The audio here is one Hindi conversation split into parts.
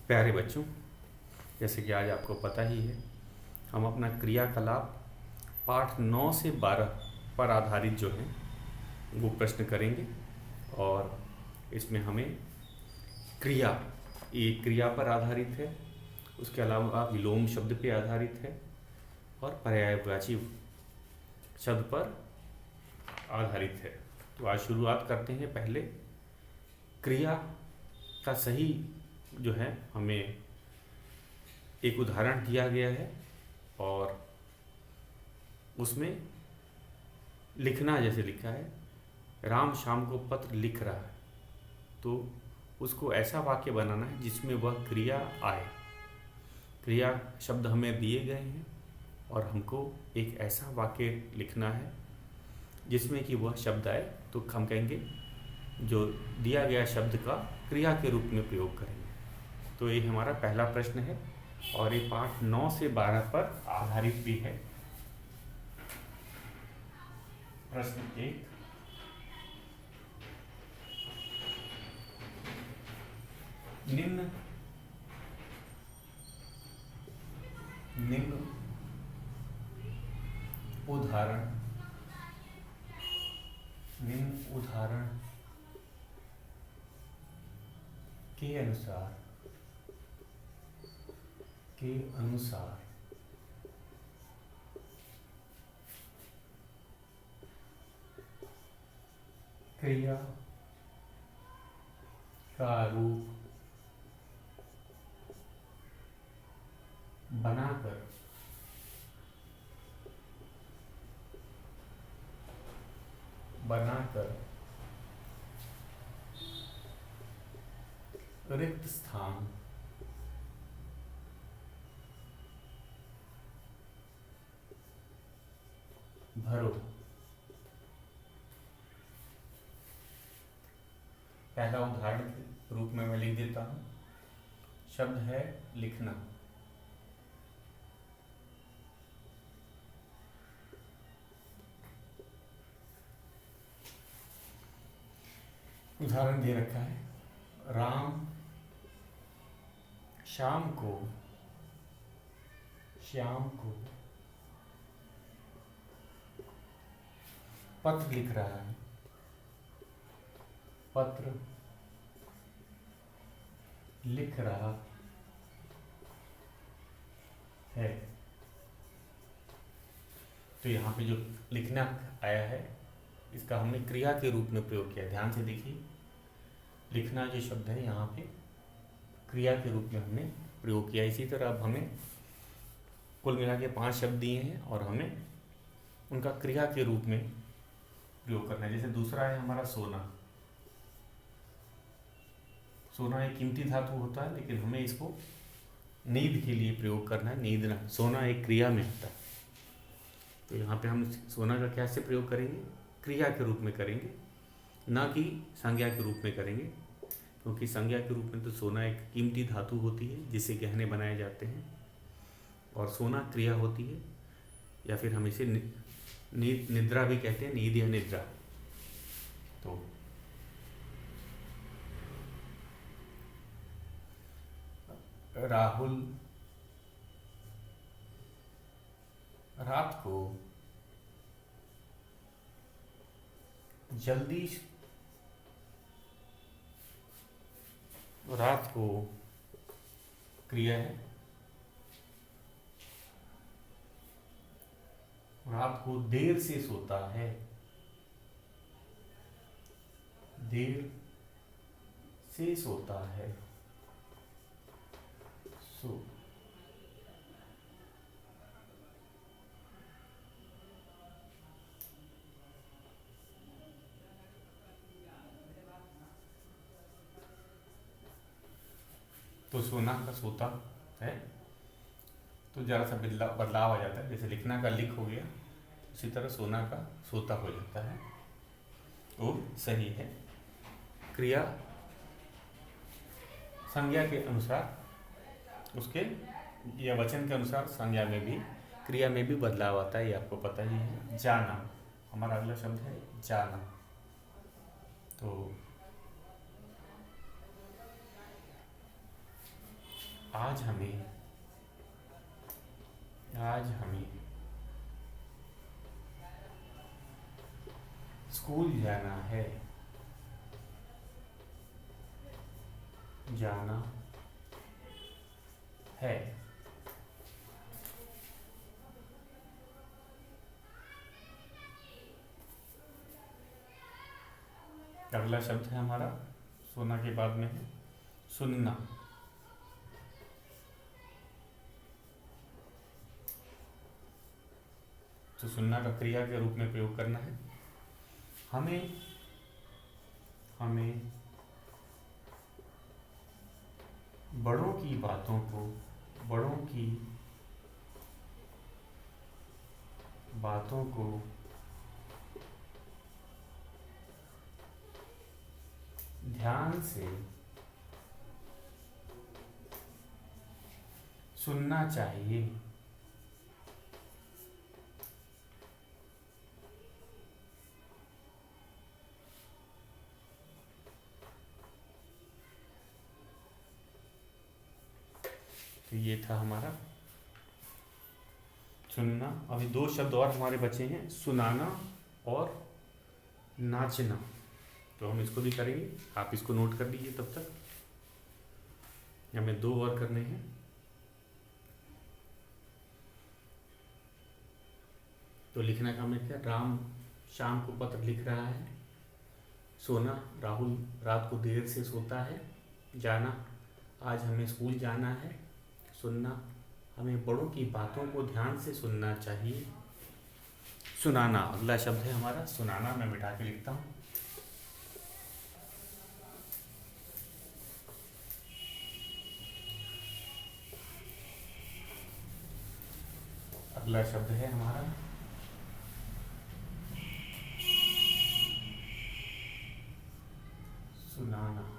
प्यारे बच्चों, जैसे कि आज आपको पता ही है, हम अपना क्रियाकलाप पाठ 9 से 12 पर आधारित जो है वो प्रश्न करेंगे। और इसमें हमें क्रिया, एक क्रिया पर आधारित है, उसके अलावा विलोम शब्द पे आधारित है और पर्यायवाची शब्द पर आधारित है। तो आज शुरुआत करते हैं। पहले क्रिया का सही जो है हमें एक उदाहरण दिया गया है और उसमें लिखना जैसे लिखा है, राम शाम को पत्र लिख रहा है, तो उसको ऐसा वाक्य बनाना है जिसमें वह क्रिया आए। क्रिया शब्द हमें दिए गए हैं और हमको एक ऐसा वाक्य लिखना है जिसमें कि वह शब्द आए, तो हम कहेंगे जो दिया गया शब्द का क्रिया के रूप में प्रयोग करेंगे। तो ये हमारा पहला प्रश्न है और ये पाठ 9 से 12 पर आधारित भी है। प्रश्न 1, निम्न उदाहरण के अनुसार क्रिया का रूप बनाकर रिक्त स्थान भरो। पहला उदाहरण के रूप में मैं लिख देता हूं। शब्द है लिखना। उदाहरण दे रखा है, राम शाम को पत्र लिख रहा है। पत्र लिख रहा है। तो यहाँ पे जो लिखना आया है इसका हमने क्रिया के रूप में प्रयोग किया। ध्यान से देखिए, लिखना जो शब्द है यहाँ पे क्रिया के रूप में हमने प्रयोग किया। इसी तरह अब हमें कुल मिला के 5 शब्द दिए हैं और हमें उनका क्रिया के रूप में प्रयोग करना है। जैसे दूसरा है हमारा सोना। सोना एक कीमती धातु होता है, लेकिन हमें इसको नींद के लिए प्रयोग करना है। नींदना, सोना एक क्रिया में आता है। तो यहाँ पे हम सोना का कैसे प्रयोग करेंगे? क्रिया के रूप में करेंगे, ना कि संज्ञा के रूप में करेंगे, क्योंकि संज्ञा के रूप में तो सोना एक कीमती धातु होती है जिससे गहने बनाए जाते हैं, और सोना क्रिया होती है, या फिर हम इसे निद्रा भी कहते हैं, नींद या निद्रा। तो राहुल रात को क्रिया है, रात को देर से सोता है। देर से सोता है। तो सोना का सोता है, तो जरा सा बदलाव आ जाता है। जैसे लिखना का लिख हो गया, उसी तरह सोना का सोता हो जाता है। वो सही है। क्रिया संज्ञा के अनुसार उसके या वचन के अनुसार संज्ञा में भी, क्रिया में भी बदलाव आता है, ये आपको पता ही है। जाना, हमारा अगला शब्द है जाना। तो आज हमें स्कूल जाना है। अगला शब्द है हमारा, सोना के बाद में है सुनना। तो सुनना का क्रिया के रूप में प्रयोग करना है। हमें बड़ों की बातों को ध्यान से सुनना चाहिए। तो ये था हमारा सुनना। अभी दो शब्द और हमारे बचे हैं, सुनाना और नाचना। तो हम इसको भी करेंगे, आप इसको नोट कर लीजिए तब तक। हमें दो और करने हैं। तो लिखने का मैं क्या, राम शाम को पत्र लिख रहा है। सोना, राहुल रात को देर से सोता है। जाना, आज हमें स्कूल जाना है। सुनना, हमें बड़ों की बातों को ध्यान से सुनना चाहिए। सुनाना अगला शब्द है हमारा, सुनाना। मैं मिटा के लिखता हूँ। अगला शब्द है हमारा सुनाना।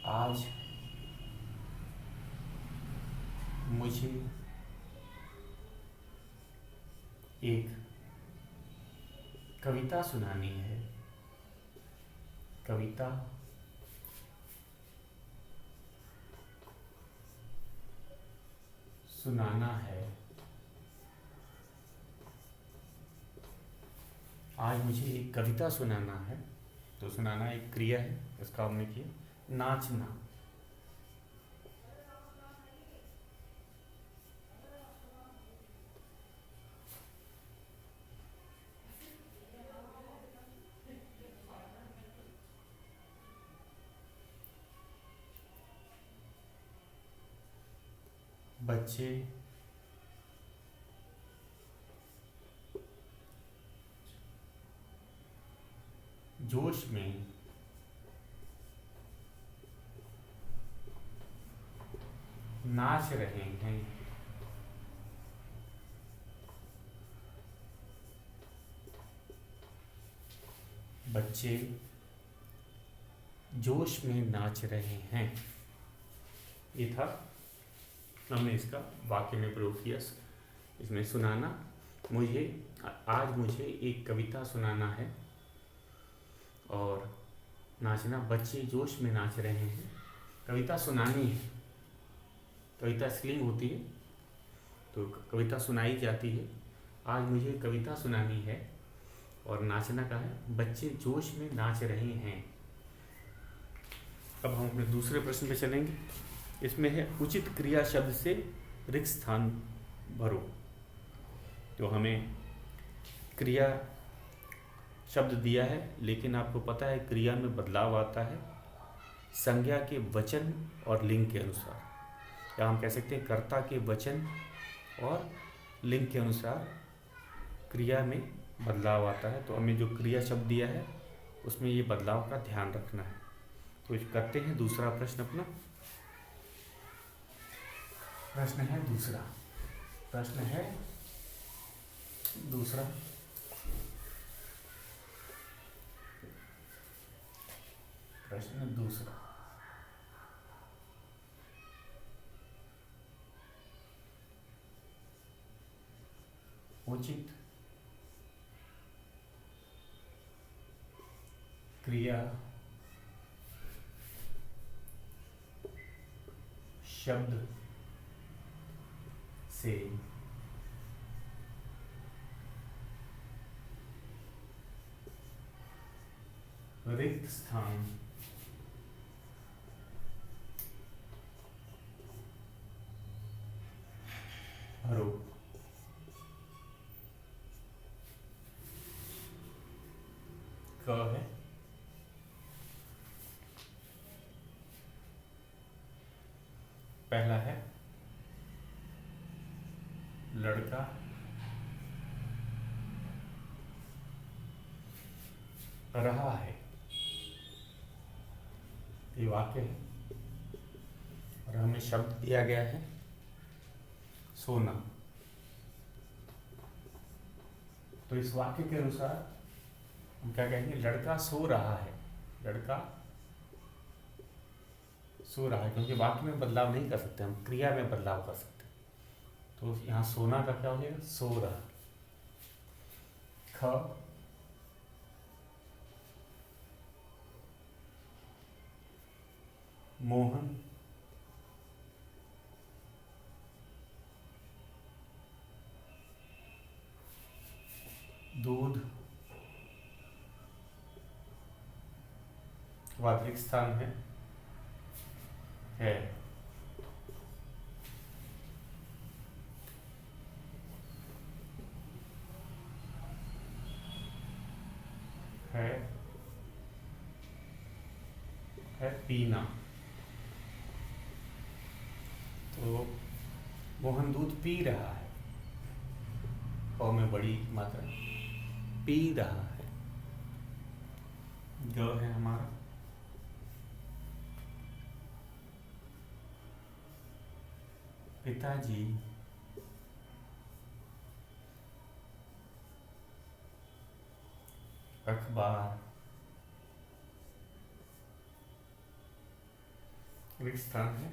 आज मुझे एक कविता सुनानी है। कविता सुनाना है। आज मुझे एक कविता सुनाना है। तो सुनाना एक क्रिया है, इसका हमने किया। नाचना, बच्चे जोश में नाच रहे हैं। बच्चे जोश में नाच रहे हैं। ये था, हमने इसका वाक्य में प्रयोग किया। इसमें सुनाना, आज मुझे एक कविता सुनाना है। और नाचना, बच्चे जोश में नाच रहे हैं। कविता सुनानी है, कविता स्त्रीलिंग होती है तो कविता सुनाई जाती है। आज मुझे कविता सुनानी है। और नाचना का है, बच्चे जोश में नाच रहे हैं। अब हम अपने दूसरे प्रश्न पे चलेंगे। इसमें है, उचित क्रिया शब्द से रिक्त स्थान भरो। तो हमें क्रिया शब्द दिया है, लेकिन आपको पता है क्रिया में बदलाव आता है संज्ञा के वचन और लिंग के अनुसार, या हम कह सकते हैं कर्ता के वचन और लिंग के अनुसार क्रिया में बदलाव आता है। तो हमें जो क्रिया शब्द दिया है उसमें ये बदलाव का ध्यान रखना है। तो करते हैं दूसरा प्रश्न अपना। प्रश्न है दूसरा। उचित क्रिया शब्द से रिक्त स्थान भरो। क है पहला है लड़का रहा है, ये वाक्य है और हमें शब्द दिया गया है सोना। तो इस वाक्य के अनुसार हम क्या कहेंगे, लड़का सो रहा है, लड़का सो रहा है, क्योंकि वाक्य में बदलाव नहीं कर सकते हम, क्रिया में बदलाव कर सकते हैं। तो यहाँ सोना का क्या हो जाएगा, सो रहा। ख मोहन दूध वाचक स्थान है है पीना। तो मोहन दूध पी रहा है, और में बड़ी मात्रा पी रहा है। जो है हमारा पिताजी अखबार रिक्त स्थान है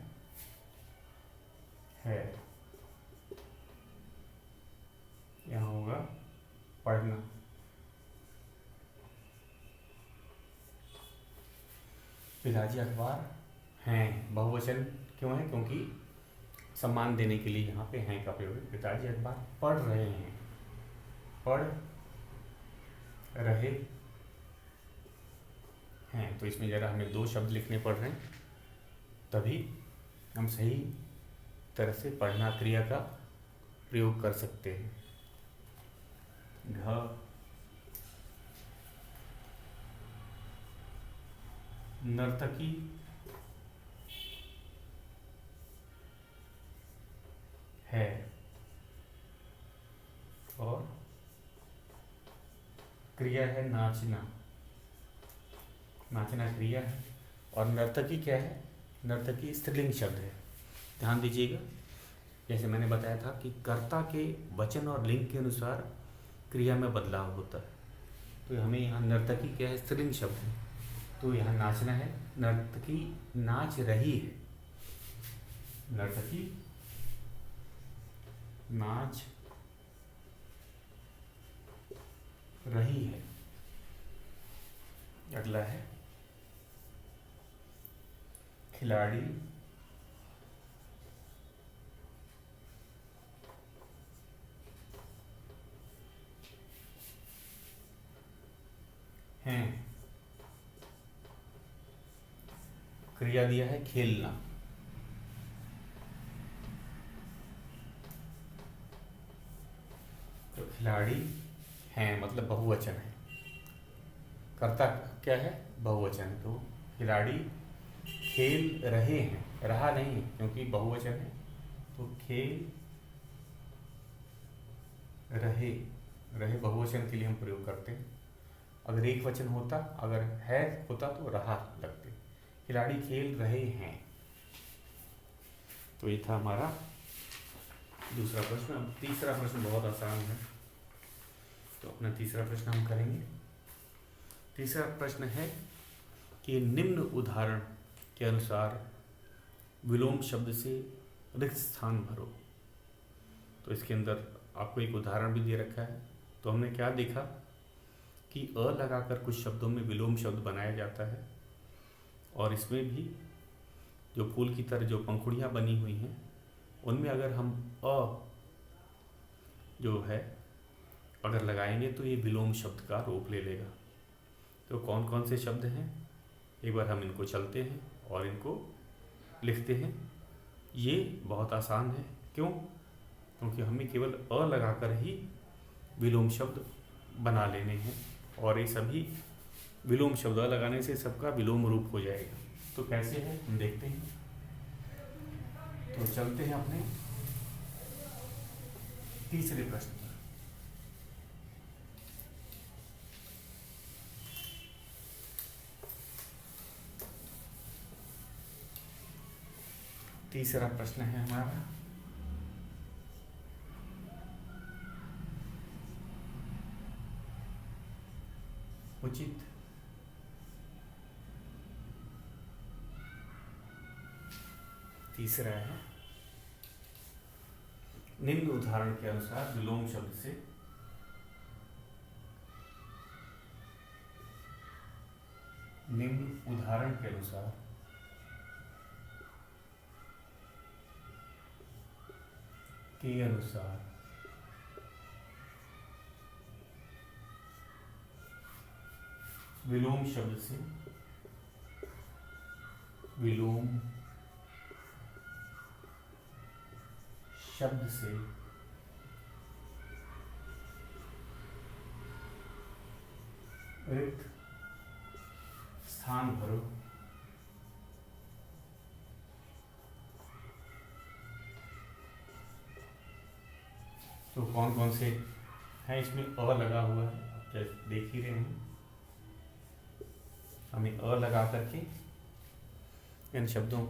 यहाँ होगा पढ़ना। पिताजी अखबार हैं, बहुवचन क्यों है, क्योंकि सम्मान देने के लिए यहाँ पे हैं का प्रयोग है। पिताजी अखबार पढ़ रहे हैं, पढ़ रहे हैं, तो इसमें जरा हमें दो शब्द लिखने पड़ रहे हैं, तभी हम सही तरह से पढ़ना क्रिया का प्रयोग कर सकते हैं। घ नर्तकी है, और क्रिया है नाचना। नाचना क्रिया है, और नर्तकी क्या है, नर्तकी स्त्रीलिंग शब्द है। ध्यान दीजिएगा, जैसे मैंने बताया था कि कर्ता के वचन और लिंग के अनुसार क्रिया में बदलाव होता है। तो हमें यहाँ नर्तकी क्या है, स्त्रीलिंग शब्द है, तो यहाँ नाचना है, नर्तकी नाच रही है, नर्तकी नाच रही है। अगला है खिलाड़ी हैं, क्रिया दिया है खेलना। तो खिलाड़ी हैं मतलब बहुवचन है, कर्ता क्या है, बहुवचन। तो खिलाड़ी खेल रहे हैं, रहा नहीं क्योंकि बहुवचन है, तो खेल रहे, रहे बहुवचन के लिए हम प्रयोग करते हैं। अगर एक वचन होता, अगर है होता तो रहा लगते। खिलाड़ी खेल रहे हैं। तो ये था हमारा दूसरा प्रश्न। अब तीसरा प्रश्न बहुत आसान है, तो अपना तीसरा प्रश्न हम करेंगे। तीसरा प्रश्न है कि निम्न उदाहरण के अनुसार विलोम शब्द से रिक्त स्थान भरो। तो इसके अंदर आपको एक उदाहरण भी दे रखा है। तो हमने क्या देखा कि अ लगाकर कुछ शब्दों में विलोम शब्द बनाया जाता है, और इसमें भी जो फूल की तरह जो पंखुड़ियाँ बनी हुई हैं उनमें अगर हम अ जो है अगर लगाएंगे तो ये विलोम शब्द का रूप ले लेगा। तो कौन कौन से शब्द हैं, एक बार हम इनको चलते हैं और इनको लिखते हैं। ये बहुत आसान है, क्यों? क्योंकि हमें केवल अ लगाकर ही विलोम शब्द बना लेने हैं, और ये सभी विलोम शब्द अ लगाने से सबका विलोम रूप हो जाएगा। तो कैसे है हम देखते हैं। तो चलते हैं अपने तीसरे प्रश्न पर। तीसरा प्रश्न है हमारा, उचित तीसरा है, निम्न उदाहरण के अनुसार विलोम शब्द से निम्न उदाहरण के अनुसार विलोम शब्द से रिक्त स्थान भरो। तो कौन कौन से हैं इसमें अ लगा हुआ है, आप देख ही रहे हैं। हमें अ लगा करके इन शब्दों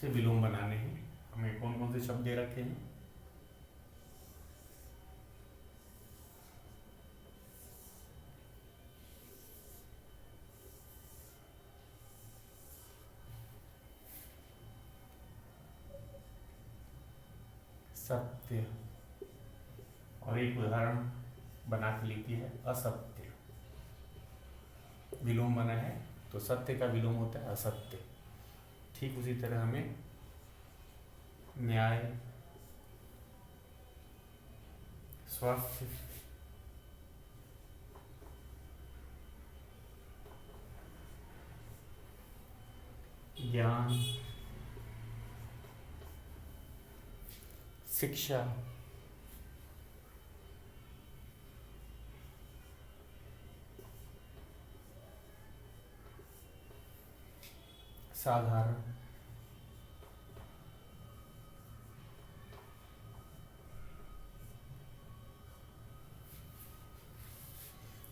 से विलोम बनाने हैं। हमें कौन कौन से शब्द दे रखे हैं, सत्य, और एक उदाहरण बना के लिखती है असत्य। विलोम बना है तो सत्य का विलोम होता है असत्य। ठीक उसी तरह हमें न्याय, स्वास्थ्य, ज्ञान, शिक्षा, साधारण,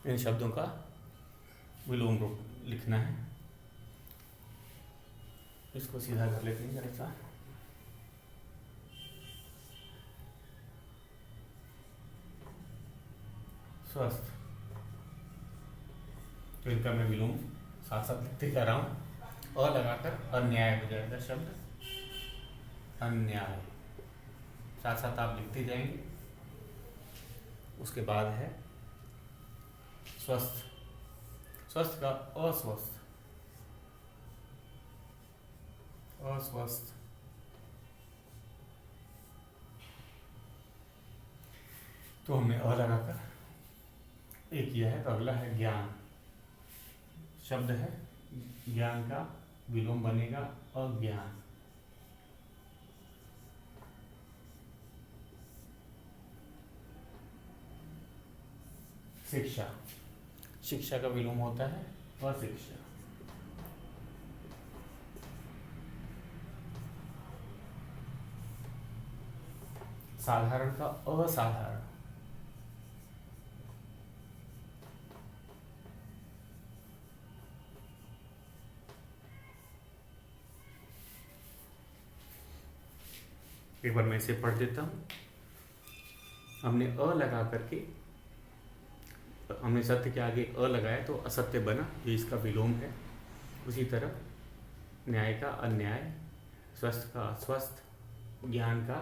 इन शब्दों का विलोम रूप लिखना है। इसको सीधा कर लेते हैं जरा सा। स्वस्थ, तो इनका मैं विलोम साथ साथ लिखते जा रहा हूँ। अ लगाकर अन्याय हो जाएगा शब्द, अन्याय, साथ साथ आप लिखते जाएंगे। उसके बाद है स्वस्थ, स्वस्थ का अस्वस्थ, अस्वस्थ, तो हमने अ लगाकर एक किया है। तो अगला है ज्ञान, शब्द है, ज्ञान का विलोम बनेगा अज्ञान। शिक्षा, शिक्षा का विलोम होता है अशिक्षा। साधारण का असाधारण, एक बार मैं इसे पढ़ देता हूं। हमने अ लगा करके, हमने सत्य के आगे अ लगाया तो असत्य बना, ये इसका विलोम है। उसी तरह न्याय का अन्याय, स्वस्थ का अस्वस्थ, ज्ञान का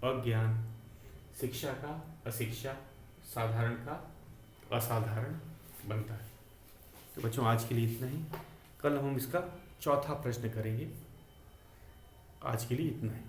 अज्ञान, शिक्षा का अशिक्षा, साधारण का असाधारण, बनता है। तो बच्चों आज के लिए इतना ही, कल हम इसका चौथा प्रश्न करेंगे। आज के लिए इतना ही।